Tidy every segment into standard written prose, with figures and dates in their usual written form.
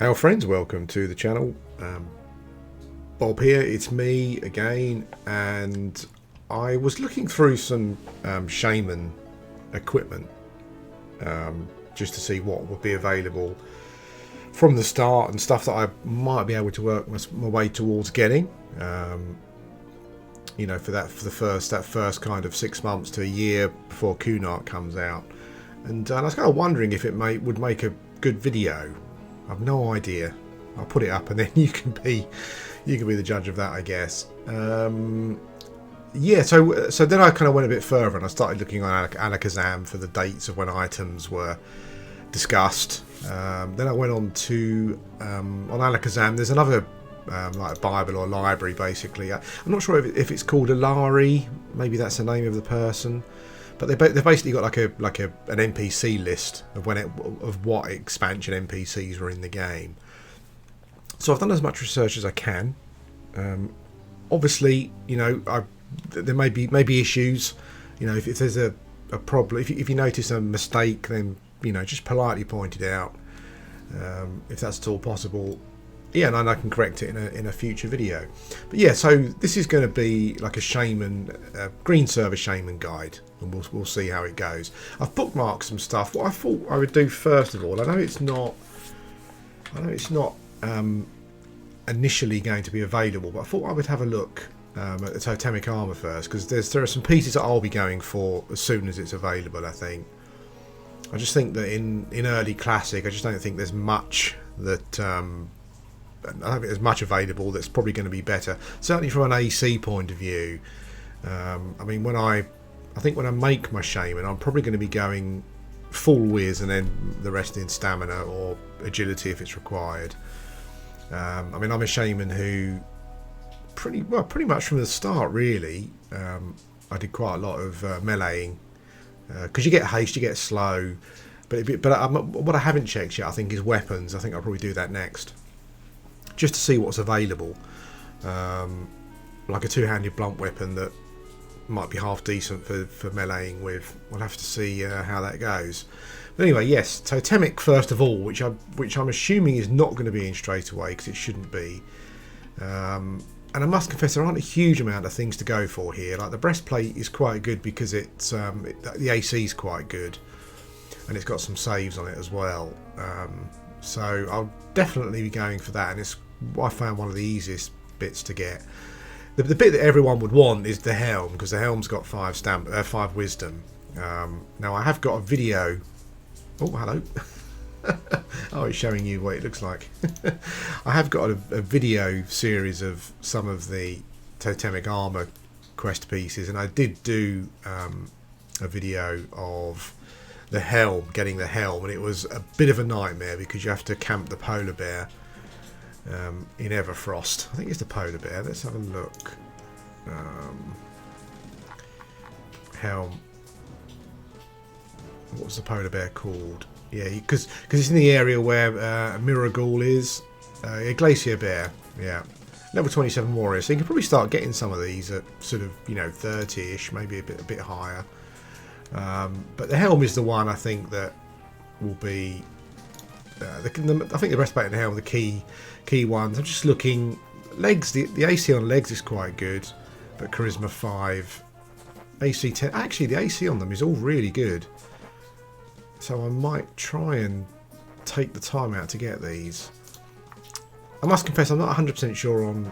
Hello friends, welcome to the channel. Bob here, it's me again, and I was looking through some Shaman equipment just to see what would be available from the start and stuff that I might be able to work my way towards getting. You know, for that first kind of 6 months to a year before Kunark comes out, and I was kind of wondering if it would make a good video. I've no idea. I'll put it up and then you can be the judge of that, I guess. Yeah, so then I kind of went a bit further and I started looking on Alakazam for the dates of when items were discussed. Then I went on to on Alakazam. There's another like a Bible or library, basically. I'm not sure if it's called Alari. Maybe that's the name of the person. But they've basically got an NPC list of what expansion NPCs were in the game. So I've done as much research as I can. Obviously, you know, there may be issues. You know, if there's a problem, if you notice a mistake, then you know, just politely point it out. If that's at all possible. Yeah, and I can correct it in a future video. But yeah, so this is going to be like a Shaman, green server Shaman guide, and we'll see how it goes. I've bookmarked some stuff. What I thought I would do first of all, I know it's not initially going to be available, but I thought I would have a look at the Totemic armor first, because there are some pieces that I'll be going for as soon as it's available. I just think that in early classic, I just don't think there's much that. I don't think there's much available that's probably going to be better. Certainly from an AC point of view. I mean, when I think when I make my Shaman, I'm probably going to be going full whiz and then the rest in stamina or agility if it's required. I mean, I'm a Shaman who pretty much from the start, really. I did quite a lot of meleeing because you get haste, you get slow, but what I haven't checked yet, I think, is weapons. I think I'll probably do that next, just to see what's available. Like a two-handed blunt weapon that might be half decent for meleeing with. We'll have to see how that goes. But anyway, yes, Totemic first of all, which I'm assuming is not going to be in straight away because it shouldn't be. And I must confess, there aren't a huge amount of things to go for here. Like the breastplate is quite good because it's the AC is quite good, and it's got some saves on it as well. So I'll definitely be going for that, and it's I found one of the easiest bits to get. The bit that everyone would want is the helm, because the helm's got 5 wisdom. Now I have got a video. Oh, hello. Oh, it's showing you what it looks like. I have got a video series of some of the Totemic armor quest pieces, and I did do a video of the helm, getting the helm, and it was a bit of a nightmare because you have to camp the polar bear in Everfrost. I think it's the polar bear. Let's have a look. Helm. What's the polar bear called? Yeah, because it's in the area where Miragul is. A glacier bear. Yeah, level 27 warrior. So you can probably start getting some of these at sort of 30ish, maybe a bit higher. But the helm is the one I think that will be. I think the breastplate and the helm are the key ones. I'm just looking. Legs. The AC on legs is quite good, but Charisma 5, AC 10. Actually, the AC on them is all really good. So I might try and take the time out to get these. I must confess, I'm not 100% sure on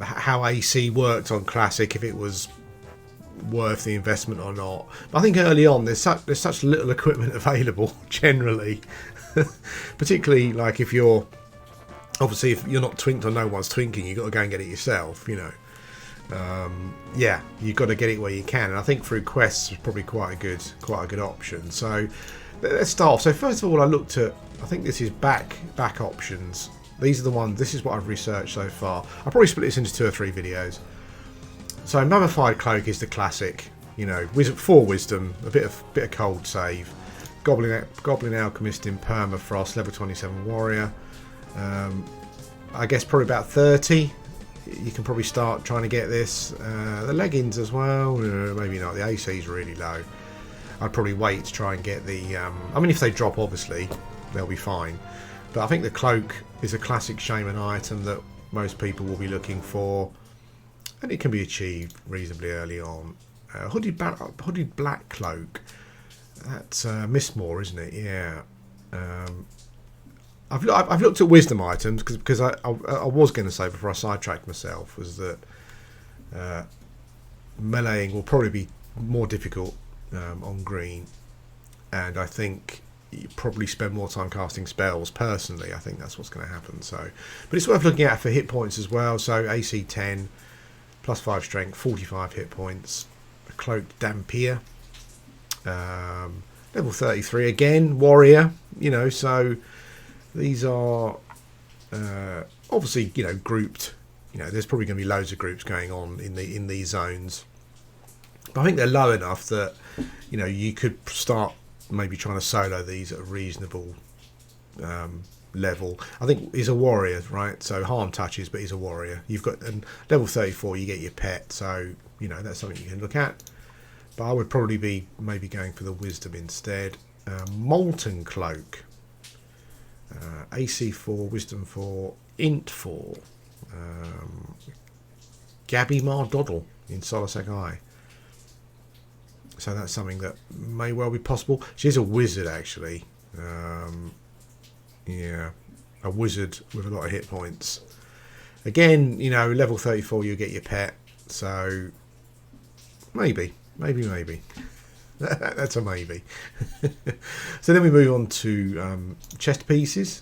how AC worked on Classic, if it was worth the investment or not. But I think early on there's such little equipment available generally, particularly like if you're not twinked or no one's twinking, you've got to go and get it yourself. Yeah, you've got to get it where you can, and I think through quests is probably quite a good option. So let's start off. So first of all, I looked at, I think this is back options. These are the ones. This is what I've researched so far. I'll probably split this into 2 or 3 videos. So mummified cloak is the classic. 4 wisdom, a bit of cold save. Goblin alchemist in permafrost, level 27 warrior. I guess probably about 30. You can probably start trying to get this. The leggings as well. Maybe not. The AC is really low. I'd probably wait to try and get the. I mean, if they drop, obviously, they'll be fine. But I think the cloak is a classic Shaman item that most people will be looking for, and it can be achieved reasonably early on. Hooded black cloak. That's Mistmore, isn't it? Yeah. I've looked at wisdom items because I was going to say before I sidetracked myself was that meleeing will probably be more difficult on green, and I think you probably spend more time casting spells. Personally, I think that's what's going to happen. So, but it's worth looking at for hit points as well. So AC 10, +5 strength, 45 hit points. A cloaked Dampier, level 33 again, warrior. You know, so these are obviously grouped. You know, there's probably going to be loads of groups going on in these zones. But I think they're low enough that you could start maybe trying to solo these at a reasonable level. I think he's a warrior, right? So harm touches, but he's a warrior. You've got level 34, you get your pet, so that's something you can look at. But I would probably be maybe going for the wisdom instead. Molten cloak, AC 4, wisdom 4, int 4. Gabby Mardoddle in Solasec Eye. So that's something that may well be possible. She's a wizard, actually. Yeah, a wizard with a lot of hit points. Again, level 34, you get your pet. So maybe. That's a maybe. So then we move on to chest pieces.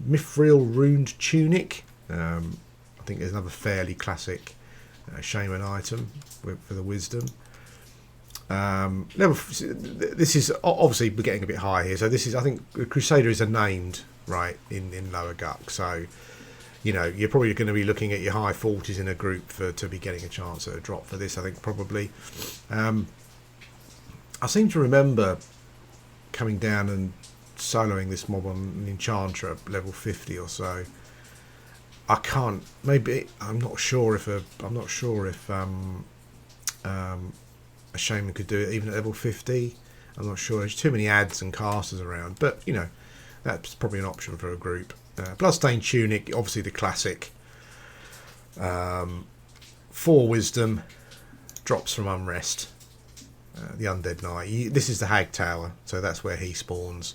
Mithril runed tunic. I think there's another fairly classic Shaman item for the wisdom. This is obviously we're getting a bit high here. So this is, I think, the Crusaders are named right in lower Guck. So you're probably going to be looking at your high 40s in a group to be getting a chance at a drop for this. I think probably. I seem to remember coming down and soloing this mob on an enchanter at level 50 or so. I can't. Maybe I'm not sure if a Shaman could do it even at level 50. I'm not sure. There's too many ads and casters around, but that's probably an option for a group. Bloodstained tunic, obviously the classic. 4 wisdom, drops from unrest. The undead knight. This is the hag tower, so that's where he spawns.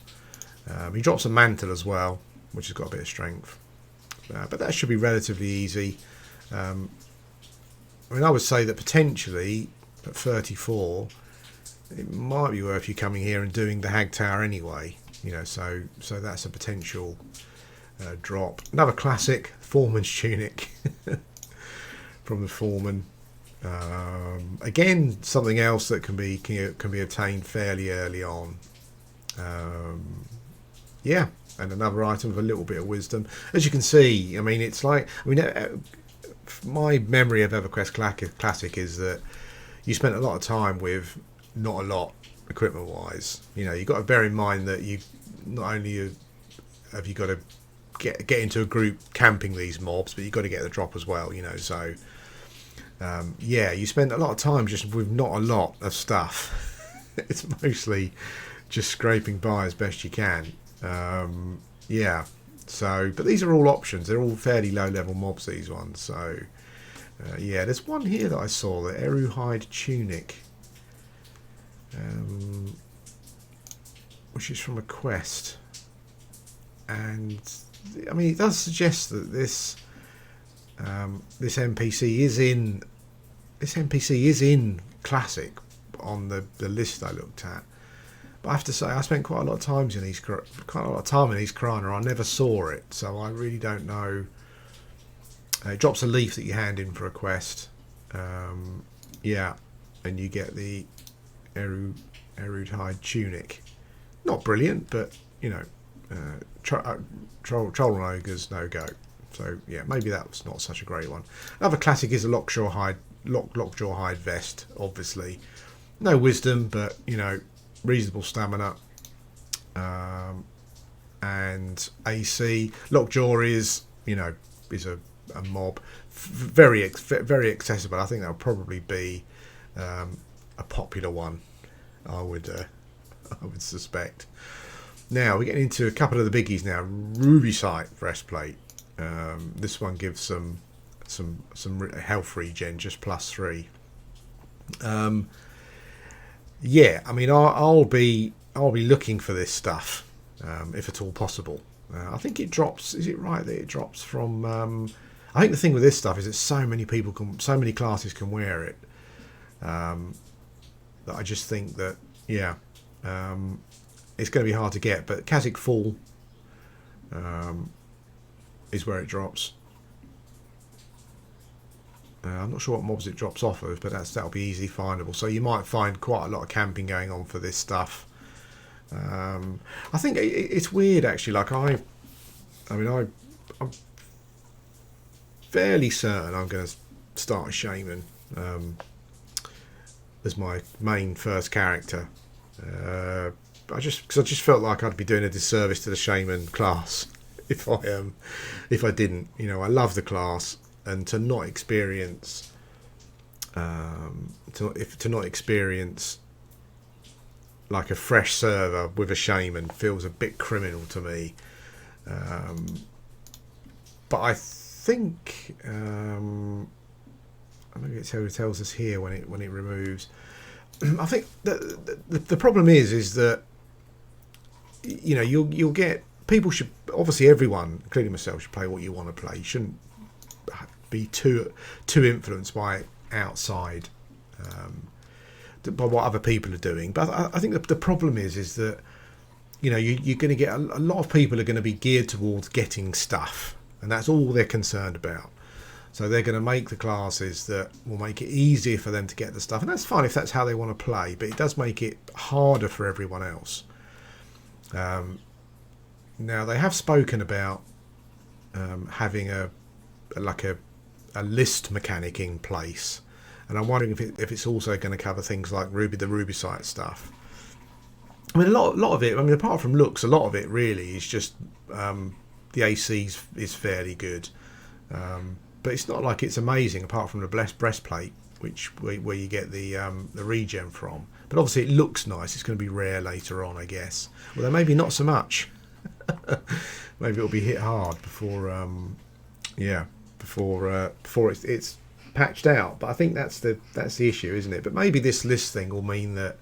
He drops a mantle as well, which has got a bit of strength. But that should be relatively easy. I mean, I would say that potentially at 34, it might be worth you coming here and doing the hag tower anyway. So that's a potential drop. Another classic, foreman's tunic from the foreman. Again, something else that can be obtained fairly early on. Yeah, and another item with a little bit of wisdom. As you can see, I mean, it's like, my memory of Everquest Classic is that you spent a lot of time with not a lot equipment wise. You've got to bear in mind that you not only have you got to get into a group camping these mobs, but you've got to get the drop as well. So yeah, you spend a lot of time just with not a lot of stuff. It's mostly just scraping by as best you can. Yeah, so but these are all options. They're all fairly low level mobs, these ones. So yeah, there's one here that I saw, the Eru hide tunic, which is from a quest, and I mean, it does suggest that this NPC is in classic on the list I looked at. But I have to say, I spent quite a lot of time in East Krana. I never saw it, so I really don't know. It drops a leaf that you hand in for a quest. Yeah, and you get the Erud hide tunic. Not brilliant, but troll and ogres no go. So yeah, maybe that was not such a great one. Another classic is a lockjaw hide vest. Obviously, no wisdom, but reasonable stamina, and AC. Lockjaw is a mob, very accessible. I think that'll probably be a popular one I would suspect. Now we're getting into a couple of the biggies now. Ruby Sight breastplate. This one gives some health regen, just +3. Yeah, I mean, I'll be looking for this stuff if at all possible. I think it drops. Is it right that it drops from? I think the thing with this stuff is that so many classes can wear it. That I just think that it's going to be hard to get. But Kha'Zix Fall is where it drops. I'm not sure what mobs it drops off of, but that'll be easily findable. So you might find quite a lot of camping going on for this stuff. I think it's weird actually. Like I'm fairly certain I'm going to start a Shaman as my main first character. Because I just felt like I'd be doing a disservice to the Shaman class if I didn't. You know, I love the class. And to not experience, to not experience like a fresh server with a Shaman feels a bit criminal to me. But I think maybe it tells us here when it removes. I think the problem is that you know you'll get people should obviously everyone, including myself, should play what you want to play. You shouldn't be too influenced by outside by what other people are doing. But I think the problem is that you know you're going to get a lot of people are going to be geared towards getting stuff, and that's all they're concerned about. So they're going to make the classes that will make it easier for them to get the stuff, and that's fine if that's how they want to play. But it does make it harder for everyone else. Now they have spoken about having a list mechanic in place, and I'm wondering if it's also going to cover things like the Ruby Sight stuff. I mean, a lot of it. I mean, apart from looks, a lot of it really is just the AC is fairly good, but it's not like it's amazing. Apart from the breastplate, where you get the regen from. But obviously, it looks nice. It's going to be rare later on, I guess. Although maybe not so much. Maybe it'll be hit hard before it's patched out. But I think that's the issue, isn't it? But maybe this list thing will mean that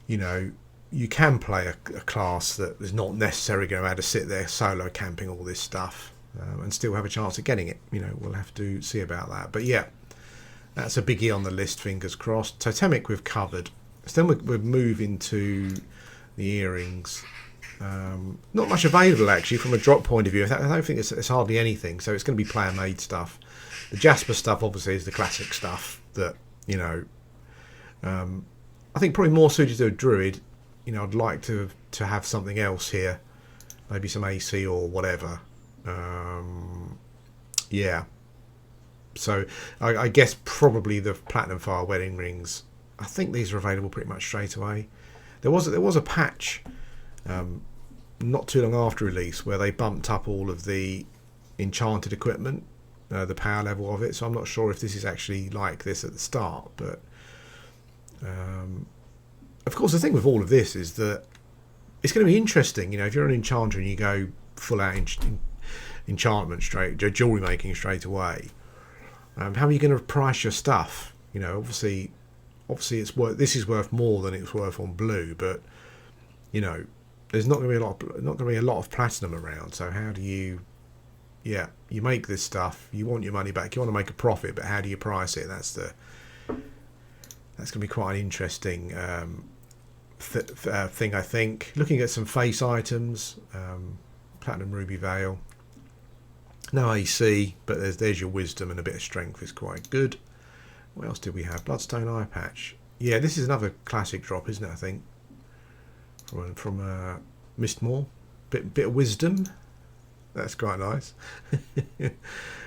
you know you can play a class that is not necessarily going to be able to sit there solo camping all this stuff and still have a chance of getting it. You know, we'll have to see about that. But yeah, that's a biggie on the list. Fingers crossed. Totemic we've covered. So then we're moving to the earrings. Not much available actually from a drop point of view. I don't think it's hardly anything, so it's going to be player made stuff. The Jasper stuff obviously is the classic stuff that you know I think probably more suited to a druid. You know, I'd like to have something else here, maybe some AC or whatever. Yeah, so I guess probably the Platinum Fire wedding rings. I think these are available pretty much straight away. There was a patch not too long after release where they bumped up all of the enchanted equipment, the power level of it. So I'm not sure if this is actually like this at the start, but of course the thing with all of this is that it's going to be interesting. You know, if you're an enchanter and you go full out enchantment jewelry making straight away, how are you going to price your stuff? You know, obviously this is worth more than it's worth on blue, but you know there's not going to be a lot of platinum around. So how do you you make this stuff, you want your money back, you want to make a profit, but how do you price it? That's going to be quite an interesting thing, I think. Looking at some face items, platinum ruby veil, no AC, but there's your wisdom and a bit of strength is quite good. What else did we have? Bloodstone eye patch. Yeah, this is another classic drop, isn't it? I think from Mistmore, bit of wisdom. That's quite nice.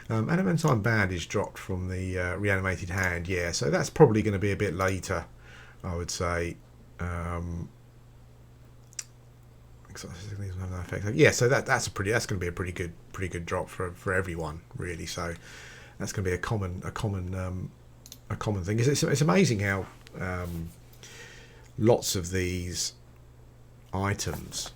Adamantine bandage dropped from the reanimated hand. Yeah, so that's probably going to be a bit later, I would say. Yeah, so that's going to be a pretty good drop for everyone, really. So that's going to be a common thing. It's amazing how lots of these items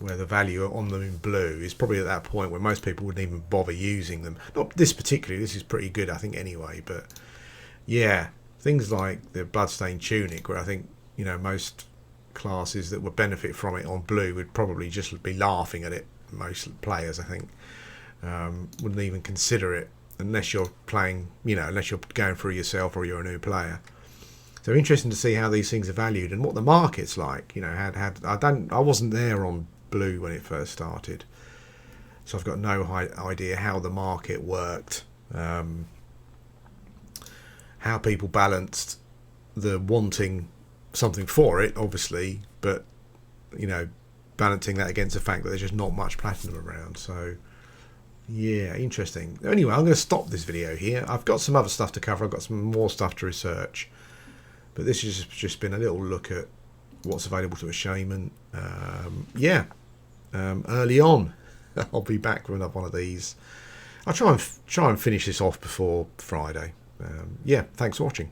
where the value on them in blue is probably at that point where most people wouldn't even bother using them. Not this particularly, this is pretty good I think anyway, but yeah, things like the Bloodstained Tunic, where I think, you know, most classes that would benefit from it on blue would probably just be laughing at it. Most players, I think, wouldn't even consider it unless you're playing, you know, unless you're going through yourself or you're a new player. So interesting to see how these things are valued and what the market's like. You know, I wasn't there on blue when it first started, so I've got no idea how the market worked, how people balanced the wanting something for it, obviously, but, you know, balancing that against the fact that there's just not much platinum around. So yeah, interesting. Anyway, I'm going to stop this video here. I've got some other stuff to cover. I've got some more stuff to research, but this has just been a little look at what's available to a shaman. Early on. I'll be back with another one of these. I'll try and finish this off before Friday. Thanks for watching.